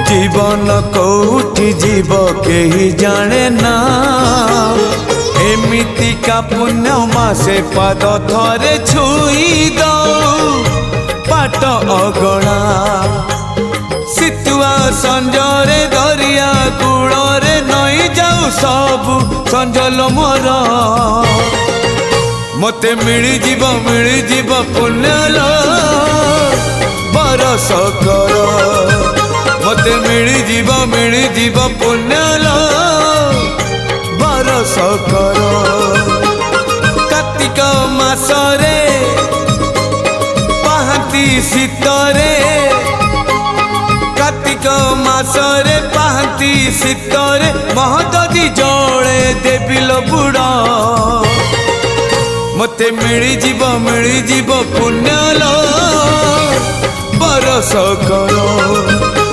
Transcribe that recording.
जीवन कौटी जीव कही जाने ना एमिति का पुण्य मासे पाद थरे छुई दो पाट अगणा सितुआ संजरे दरिया कूଳରେ नई जाऊ सबु संजल मोर मते मिली जीव पुण्यलो बरस कर मते मिली जीव पुण्यलो बरस कर कार्तिक मासरे पाहती शीतरे कार्तिक मासरे पाहती शीतरे महददी जले देविल बुड़ा मते मिली जीव पुण्यलो बरस कर।